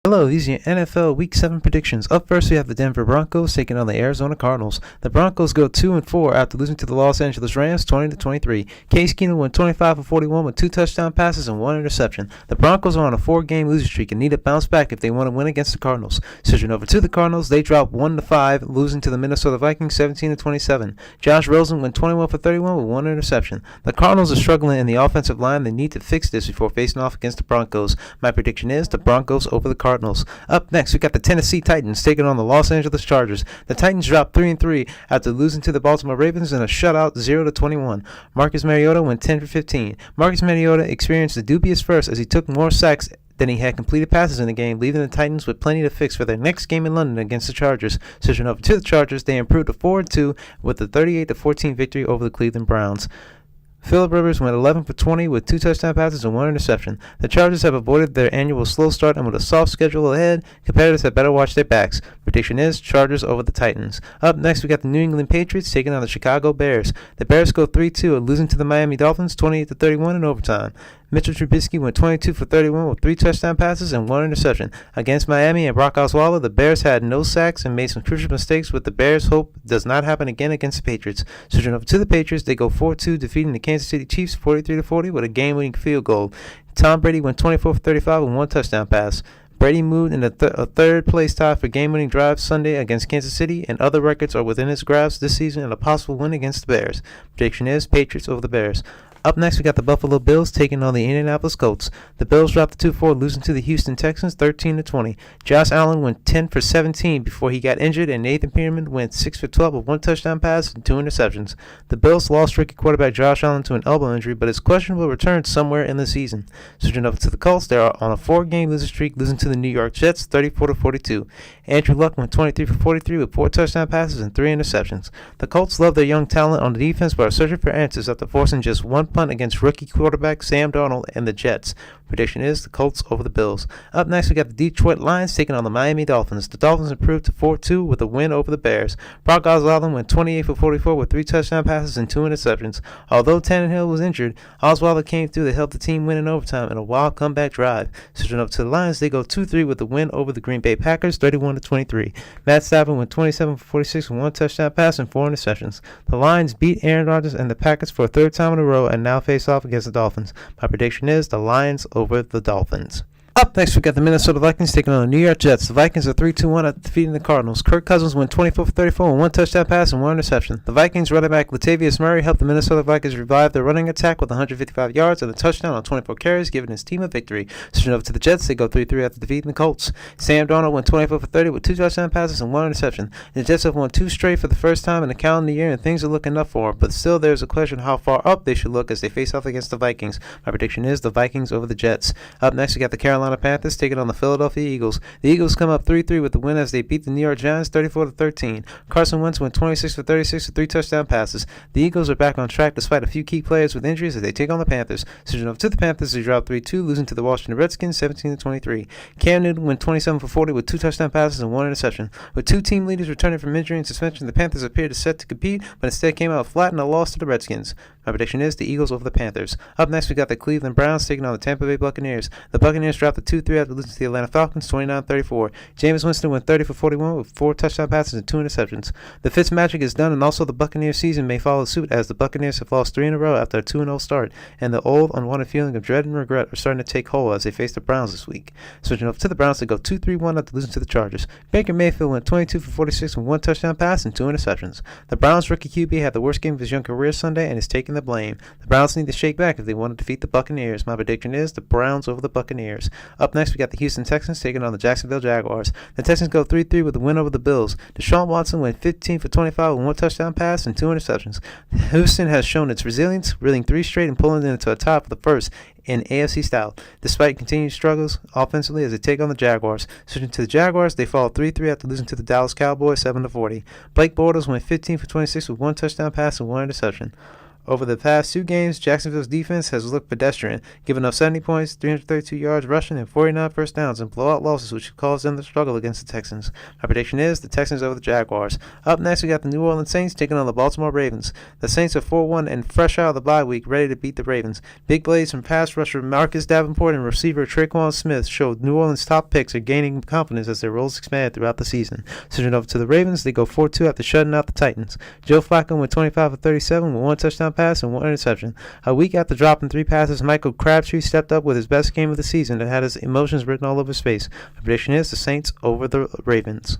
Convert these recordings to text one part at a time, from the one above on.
Hello, these are your NFL Week 7 predictions. Up first, we have the Denver Broncos taking on the Arizona Cardinals. The Broncos go 2-4 after losing to the Los Angeles Rams 20-23. Case Keenum went 25 for 41 with 2 touchdown passes and 1 interception. The Broncos are on a 4-game losing streak and need to bounce back if they want to win against the Cardinals. Switching over to the Cardinals, they dropped 1-5, losing to the Minnesota Vikings 17-27. Josh Rosen went 21 for 31 with 1 interception. The Cardinals are struggling in the offensive line. They need to fix this before facing off against the Broncos. My prediction is the Broncos over the Cardinals. Up next, we got the Tennessee Titans taking on the Los Angeles Chargers. The Titans dropped 3-3 after losing to the Baltimore Ravens in a shutout 0-21. Marcus Mariota went 10 for 15. Marcus Mariota experienced a dubious first as he took more sacks than he had completed passes in the game, leaving the Titans with plenty to fix for their next game in London against the Chargers. Switching over to the Chargers, they improved to 4-2 with a 38-14 victory over the Cleveland Browns. Phillip Rivers went 11 for 20 with 2 touchdown passes and 1 interception. The Chargers have avoided their annual slow start, and with a soft schedule ahead, competitors had better watch their backs. Prediction is Chargers over the Titans. Up next, we got the New England Patriots taking on the Chicago Bears. The Bears go 3-2, losing to the Miami Dolphins 28-31 in overtime. Mitchell Trubisky went 22 for 31 with 3 touchdown passes and 1 interception. Against Miami and Brock Osweiler, the Bears had no sacks and made some crucial mistakes, with the Bears' hope does not happen again against the Patriots. Switching over to the Patriots, they go 4-2, defeating the Kansas City Chiefs 43-40 with a game-winning field goal. Tom Brady went 24 for 35 with 1 touchdown pass. Brady moved in a third-place tie for game-winning drive Sunday against Kansas City, and other records are within his grasp this season and a possible win against the Bears. Prediction is Patriots over the Bears. Up next, we got the Buffalo Bills taking on the Indianapolis Colts. The Bills dropped the 2-4, losing to the Houston Texans 13-20. Josh Allen went 10 for 17 before he got injured, and Nathan Peterman went 6 for 12 with 1 touchdown pass and 2 interceptions. The Bills lost rookie quarterback Josh Allen to an elbow injury, but his questionable return somewhere in the season. Switching over to the Colts, they are on a 4-game losing streak, losing to the New York Jets 34-42. Andrew Luck went 23 for 43 with 4 touchdown passes and 3 interceptions. The Colts love their young talent on the defense, but are searching for answers after forcing just 1 punt against rookie quarterback Sam Darnold and the Jets. Prediction is the Colts over the Bills. Up next, we got the Detroit Lions taking on the Miami Dolphins. The Dolphins improved to 4-2 with a win over the Bears. Brock Osweiler went 28 for 44 with 3 touchdown passes and 2 interceptions. Although Tannehill was injured, Osweiler came through to help the team win in overtime in a wild comeback drive. Switching up to the Lions, they go 2-3 with a win over the Green Bay Packers 31-23. Matt Stafford went 27 for 46 with 1 touchdown pass and 4 interceptions. The Lions beat Aaron Rodgers and the Packers for a 3rd time in a row and now face off against the Dolphins. My prediction is the Lions over the Dolphins. Up next, we got the Minnesota Vikings taking on the New York Jets. The Vikings are 3-1 after defeating the Cardinals. Kirk Cousins went 24 for 34 with 1 touchdown pass and 1 interception. The Vikings running back Latavius Murray helped the Minnesota Vikings revive their running attack with 155 yards and a touchdown on 24 carries, giving his team a victory. Switching over to the Jets, they go 3-3 after defeating the Colts. Sam Darnold went 24 for 30 with 2 touchdown passes and 1 interception. The Jets have won 2 straight for the first time in the calendar year, and things are looking up for them, but still there's a question how far up they should look as they face off against the Vikings. My prediction is the Vikings over the Jets. Up next, we got the Carolina Panthers taking on the Philadelphia Eagles. The Eagles come up 3-3 with the win as they beat the New York Giants 34-13. Carson Wentz went 26 for 36 with 3 touchdown passes. The Eagles are back on track despite a few key players with injuries as they take on the Panthers. Switching over to the Panthers, they dropped 3-2, losing to the Washington Redskins 17-23. Cam Newton went 27 for 40 with 2 touchdown passes and 1 interception. With 2 team leaders returning from injury and suspension, the Panthers appeared set to compete, but instead came out flat in a loss to the Redskins. My prediction is the Eagles over the Panthers. Up next, we got the Cleveland Browns taking on the Tampa Bay Buccaneers. The Buccaneers dropped the 2-3 after losing to the Atlanta Falcons 29-34. Jameis Winston went 30 for 41 with 4 touchdown passes and 2 interceptions. The Fitzmagic is done, and also the Buccaneers season may follow suit as the Buccaneers have lost 3 in a row after a 2-0 start, and the old unwanted feeling of dread and regret are starting to take hold as they face the Browns this week. Switching over to the Browns, they go 2-3-1 after losing to the Chargers. Baker Mayfield went 22 for 46 with 1 touchdown pass and 2 interceptions. The Browns rookie QB had the worst game of his young career Sunday and is taking the blame. The Browns need to shake back if they want to defeat the Buccaneers. My prediction is the Browns over the Buccaneers. Up next, we got the Houston Texans taking on the Jacksonville Jaguars. The Texans go 3-3 with a win over the Bills. Deshaun Watson went 15 for 25 with 1 touchdown pass and 2 interceptions. Houston has shown its resilience, reeling 3 straight and pulling it into a tie for the first in AFC style, despite continued struggles offensively as they take on the Jaguars. Switching to the Jaguars, they fall 3-3 after losing to the Dallas Cowboys 7-40. Blake Bortles went 15 for 26 with 1 touchdown pass and 1 interception. Over the past 2 games, Jacksonville's defense has looked pedestrian, giving up 70 points, 332 yards rushing, and 49 first downs in blowout losses, which caused them to struggle against the Texans. My prediction is the Texans over the Jaguars. Up next, we got the New Orleans Saints taking on the Baltimore Ravens. The Saints are 4-1 and fresh out of the bye week, ready to beat the Ravens. Big plays from pass rusher Marcus Davenport and receiver Traquan Smith showed New Orleans' top picks are gaining confidence as their roles expand throughout the season. Switching over to the Ravens, they go 4-2 after shutting out the Titans. Joe Flacco went 25 of 37 with 1 touchdown pass and 1 interception. A week after dropping 3 passes, Michael Crabtree stepped up with his best game of the season and had his emotions written all over his face. My prediction is the Saints over the Ravens.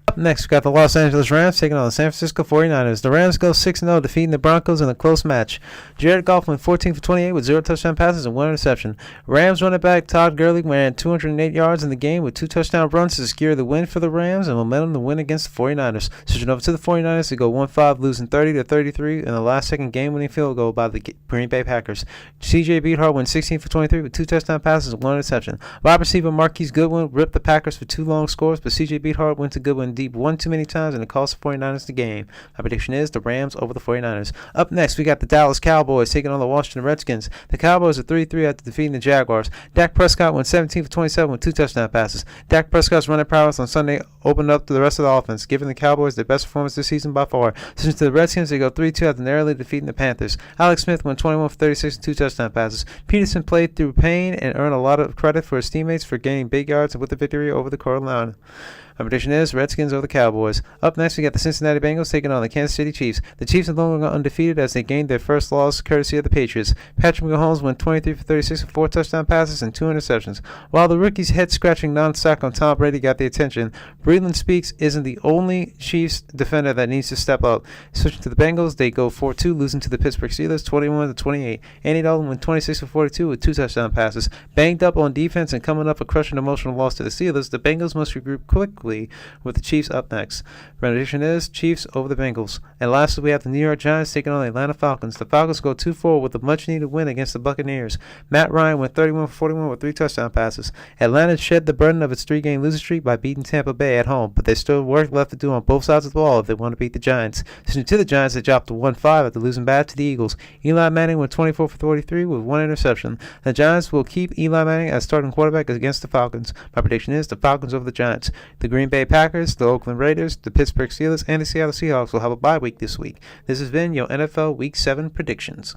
Up next, we got the Los Angeles Rams taking on the San Francisco 49ers. The Rams go 6-0, defeating the Broncos in a close match. Jared Goff went 14 for 28 with 0 touchdown passes and 1 interception. Rams running back Todd Gurley ran 208 yards in the game with 2 touchdown runs to secure the win for the Rams and momentum to win against the 49ers. Switching over to the 49ers, they go 1-5, losing 30-33 in the last-second game-winning field goal by the Green Bay Packers. C.J. Beathard went 16 for 23 with 2 touchdown passes and 1 interception. Wide receiver Marquise Goodwin ripped the Packers for 2 long scores, but C.J. Beathard went to Goodwin deep one too many times and it cost the 49ers the game. My prediction is the Rams over the 49ers. Up next, we got the Dallas Cowboys taking on the Washington Redskins. The Cowboys are 3-3 after defeating the Jaguars. Dak Prescott went 17 for 27 with 2 touchdown passes. Dak Prescott's running prowess on Sunday opened up to the rest of the offense, giving the Cowboys their best performance this season by far. Since to the Redskins, they go 3-2 after narrowly defeating the Panthers. Alex Smith went 21 for 36 and 2 touchdown passes. Peterson played through pain and earned a lot of credit for his teammates for gaining big yards with the victory over the Carolina. My prediction is Redskins over the Cowboys. Up next, we got the Cincinnati Bengals taking on the Kansas City Chiefs. The Chiefs are no longer undefeated as they gained their first loss courtesy of the Patriots. Patrick Mahomes went 23 for 36 with 4 touchdown passes and 2 interceptions. While the rookie's head-scratching non-sack on Tom Brady got the attention, Breeland Speaks isn't the only Chiefs defender that needs to step up. Switching to the Bengals, they go 4-2, losing to the Pittsburgh Steelers 21-28. Andy Dalton went 26 for 42 with 2 touchdown passes. Banged up on defense and coming up a crushing emotional loss to the Steelers, the Bengals must regroup quickly with the Chiefs up next. Prediction is Chiefs over the Bengals. And lastly, we have the New York Giants taking on the Atlanta Falcons. The Falcons go 2-4 with a much-needed win against the Buccaneers. Matt Ryan went 31 for 41 with 3 touchdown passes. Atlanta shed the burden of its 3-game losing streak by beating Tampa Bay at home, but there's still work left to do on both sides of the ball if they want to beat the Giants. Switching to the Giants, they dropped to 1-5 after losing bad to the Eagles. Eli Manning went 24 for 43 with 1 interception. The Giants will keep Eli Manning as starting quarterback against the Falcons. My prediction is the Falcons over the Giants. The Green Bay Packers, the Oakland Raiders, the Pittsburgh Steelers, and the Seattle Seahawks will have a bye week this week. This has been your NFL Week 7 predictions.